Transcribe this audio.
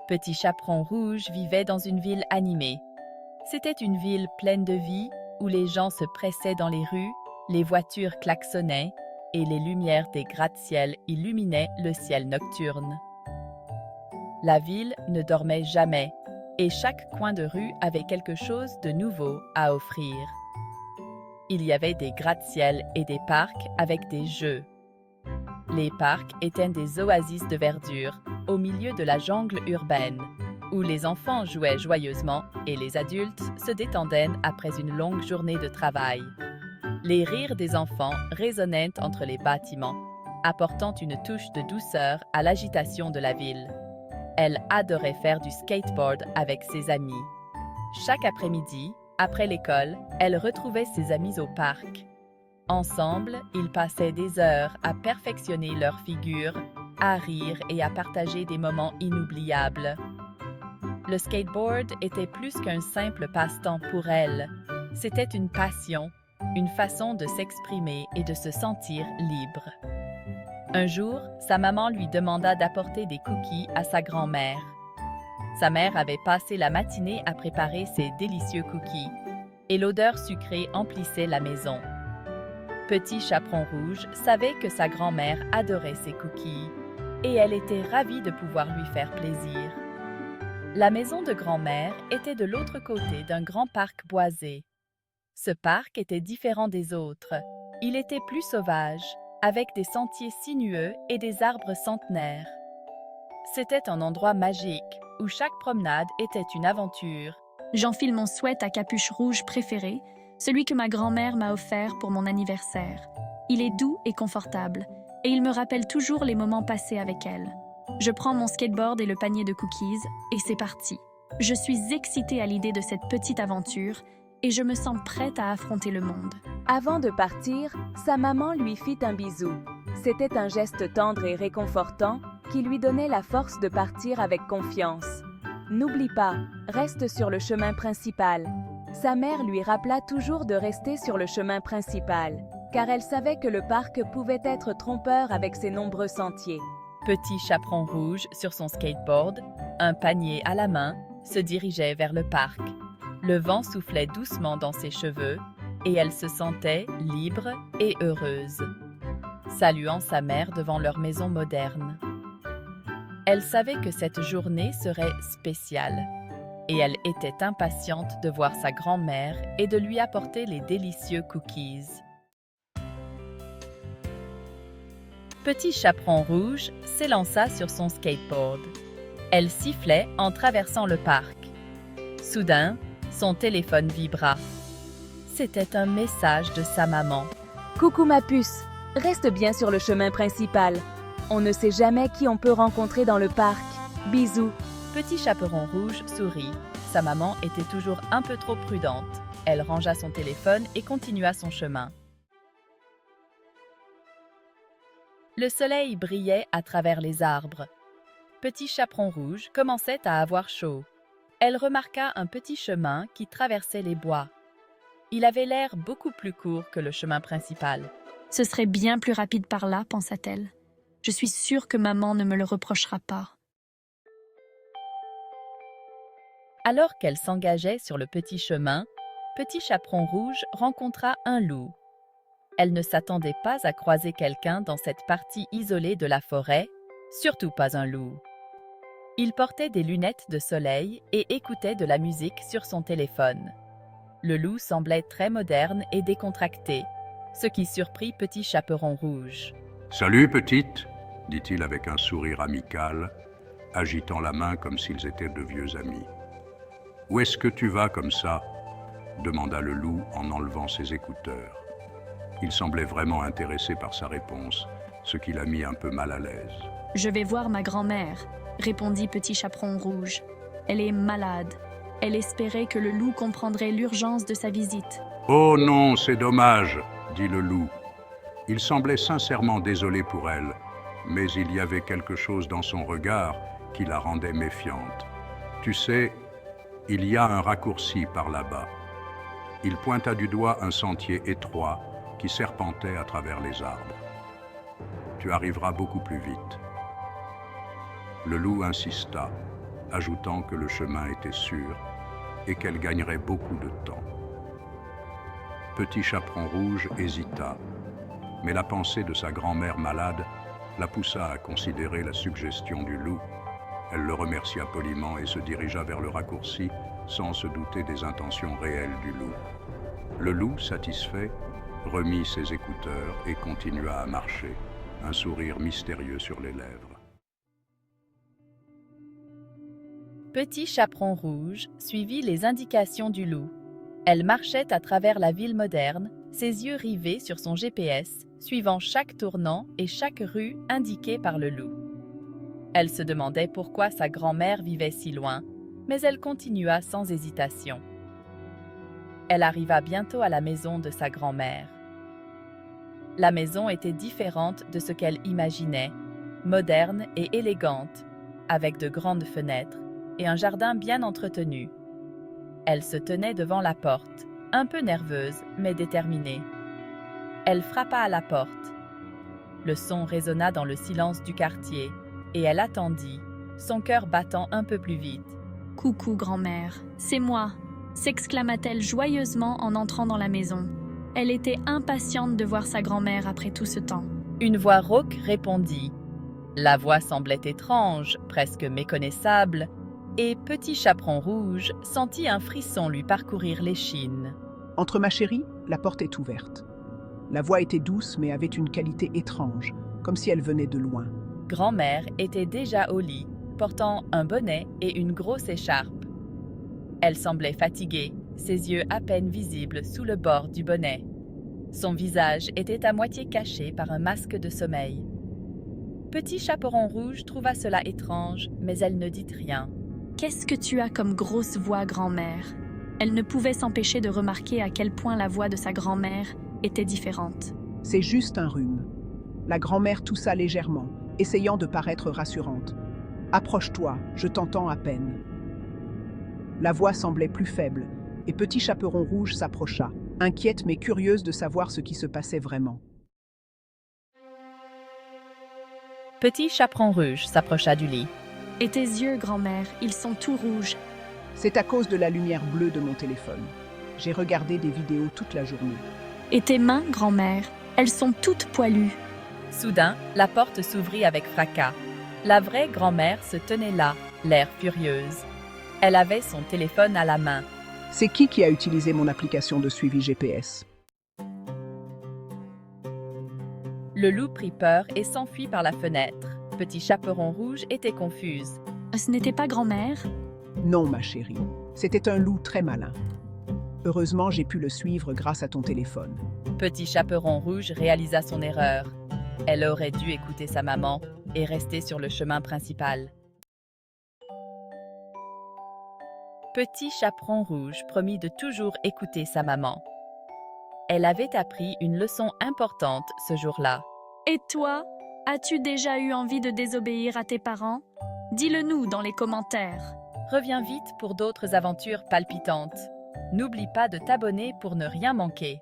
Petit Chaperon Rouge vivait dans une ville animée. C'était une ville pleine de vie où les gens se pressaient dans les rues, les voitures klaxonnaient et les lumières des gratte-ciel illuminaient le ciel nocturne. La ville ne dormait jamais et chaque coin de rue avait quelque chose de nouveau à offrir. Il y avait des gratte-ciel et des parcs avec des jeux. Les parcs étaient des oasis de verdure au milieu de la jungle urbaine, où les enfants jouaient joyeusement et les adultes se détendaient après une longue journée de travail. Les rires des enfants résonnaient entre les bâtiments, apportant une touche de douceur à l'agitation de la ville. Elle adorait faire du skateboard avec ses amis. Chaque après-midi, après l'école, elle retrouvait ses amis au parc. Ensemble, ils passaient des heures à perfectionner leur figure, à rire et à partager des moments inoubliables. Le skateboard était plus qu'un simple passe-temps pour elle. C'était une passion, une façon de s'exprimer et de se sentir libre. Un jour, sa maman lui demanda d'apporter des cookies à sa grand-mère. Sa mère avait passé la matinée à préparer ces délicieux cookies, et l'odeur sucrée emplissait la maison. Petit Chaperon Rouge savait que sa grand-mère adorait ses cookies, et elle était ravie de pouvoir lui faire plaisir. La maison de grand-mère était de l'autre côté d'un grand parc boisé. Ce parc était différent des autres. Il était plus sauvage, avec des sentiers sinueux et des arbres centenaires. C'était un endroit magique, où chaque promenade était une aventure. J'enfile mon sweat à capuche rouge préféré, celui que ma grand-mère m'a offert pour mon anniversaire. Il est doux et confortable, et il me rappelle toujours les moments passés avec elle. Je prends mon skateboard et le panier de cookies, et c'est parti. Je suis excitée à l'idée de cette petite aventure, et je me sens prête à affronter le monde. Avant de partir, sa maman lui fit un bisou. C'était un geste tendre et réconfortant qui lui donnait la force de partir avec confiance. N'oublie pas, reste sur le chemin principal. Sa mère lui rappela toujours de rester sur le chemin principal, car elle savait que le parc pouvait être trompeur avec ses nombreux sentiers. Petit Chaperon Rouge, sur son skateboard, un panier à la main, se dirigeait vers le parc. Le vent soufflait doucement dans ses cheveux et elle se sentait libre et heureuse, saluant sa mère devant leur maison moderne. Elle savait que cette journée serait spéciale et elle était impatiente de voir sa grand-mère et de lui apporter les délicieux cookies. Petit Chaperon Rouge s'élança sur son skateboard. Elle sifflait en traversant le parc. Soudain, son téléphone vibra. C'était un message de sa maman. « Coucou ma puce, reste bien sur le chemin principal. On ne sait jamais qui on peut rencontrer dans le parc. Bisous. » Petit Chaperon Rouge sourit. Sa maman était toujours un peu trop prudente. Elle rangea son téléphone et continua son chemin. Le soleil brillait à travers les arbres. Petit Chaperon Rouge commençait à avoir chaud. Elle remarqua un petit chemin qui traversait les bois. Il avait l'air beaucoup plus court que le chemin principal. « Ce serait bien plus rapide par là, pensa-t-elle. Je suis sûre que maman ne me le reprochera pas. » Alors qu'elle s'engageait sur le petit chemin, Petit Chaperon Rouge rencontra un loup. Elle ne s'attendait pas à croiser quelqu'un dans cette partie isolée de la forêt, surtout pas un loup. Il portait des lunettes de soleil et écoutait de la musique sur son téléphone. Le loup semblait très moderne et décontracté, ce qui surprit Petit Chaperon Rouge. « Salut, petite !» dit-il avec un sourire amical, agitant la main comme s'ils étaient de vieux amis. « Où est-ce que tu vas comme ça ?» demanda le loup en enlevant ses écouteurs. Il semblait vraiment intéressé par sa réponse, ce qui l'a mis un peu mal à l'aise. « Je vais voir ma grand-mère, » répondit Petit Chaperon Rouge. « Elle est malade. Elle espérait que le loup comprendrait l'urgence de sa visite. »« Oh non, c'est dommage, » dit le loup. Il semblait sincèrement désolé pour elle, mais il y avait quelque chose dans son regard qui la rendait méfiante. « Tu sais, il y a un raccourci par là-bas. » Il pointa du doigt un sentier étroit qui serpentait à travers les arbres. « Tu arriveras beaucoup plus vite. » Le loup insista, ajoutant que le chemin était sûr et qu'elle gagnerait beaucoup de temps. Petit Chaperon Rouge hésita, mais la pensée de sa grand-mère malade la poussa à considérer la suggestion du loup. Elle le remercia poliment et se dirigea vers le raccourci sans se douter des intentions réelles du loup. Le loup, satisfait, remit ses écouteurs et continua à marcher, un sourire mystérieux sur les lèvres. Petit Chaperon Rouge suivit les indications du loup. Elle marchait à travers la ville moderne, ses yeux rivés sur son GPS, suivant chaque tournant et chaque rue indiquée par le loup. Elle se demandait pourquoi sa grand-mère vivait si loin, mais elle continua sans hésitation. Elle arriva bientôt à la maison de sa grand-mère. La maison était différente de ce qu'elle imaginait, moderne et élégante, avec de grandes fenêtres et un jardin bien entretenu. Elle se tenait devant la porte, un peu nerveuse mais déterminée. Elle frappa à la porte. Le son résonna dans le silence du quartier et elle attendit, son cœur battant un peu plus vite. « Coucou, grand-mère, c'est moi !» s'exclama-t-elle joyeusement en entrant dans la maison. Elle était impatiente de voir sa grand-mère après tout ce temps. Une voix rauque répondit. La voix semblait étrange, presque méconnaissable, et Petit Chaperon Rouge sentit un frisson lui parcourir l'échine. « Entre ma chérie, la porte est ouverte. » La voix était douce mais avait une qualité étrange, comme si elle venait de loin. Grand-mère était déjà au lit, portant un bonnet et une grosse écharpe. Elle semblait fatiguée, ses yeux à peine visibles sous le bord du bonnet. Son visage était à moitié caché par un masque de sommeil. Petit Chaperon Rouge trouva cela étrange, mais elle ne dit rien. « Qu'est-ce que tu as comme grosse voix, grand-mère ?» Elle ne pouvait s'empêcher de remarquer à quel point la voix de sa grand-mère était différente. « C'est juste un rhume. » La grand-mère toussa légèrement, essayant de paraître rassurante. « Approche-toi, je t'entends à peine. » La voix semblait plus faible, et Petit Chaperon Rouge s'approcha, inquiète mais curieuse de savoir ce qui se passait vraiment. Petit Chaperon Rouge s'approcha du lit. « Et tes yeux, grand-mère, ils sont tout rouges. » « C'est à cause de la lumière bleue de mon téléphone. J'ai regardé des vidéos toute la journée. »« Et tes mains, grand-mère, elles sont toutes poilues. » Soudain, la porte s'ouvrit avec fracas. La vraie grand-mère se tenait là, l'air furieuse. Elle avait son téléphone à la main. « C'est qui a utilisé mon application de suivi GPS ?» Le loup prit peur et s'enfuit par la fenêtre. Petit Chaperon Rouge était confuse. « Ce n'était pas grand-mère ?» Non, ma chérie. C'était un loup très malin. Heureusement, j'ai pu le suivre grâce à ton téléphone. Petit Chaperon Rouge réalisa son erreur. Elle aurait dû écouter sa maman et rester sur le chemin principal. Petit Chaperon Rouge promit de toujours écouter sa maman. Elle avait appris une leçon importante ce jour-là. « Et toi, as-tu déjà eu envie de désobéir à tes parents? Dis-le-nous dans les commentaires. » Reviens vite pour d'autres aventures palpitantes. N'oublie pas de t'abonner pour ne rien manquer.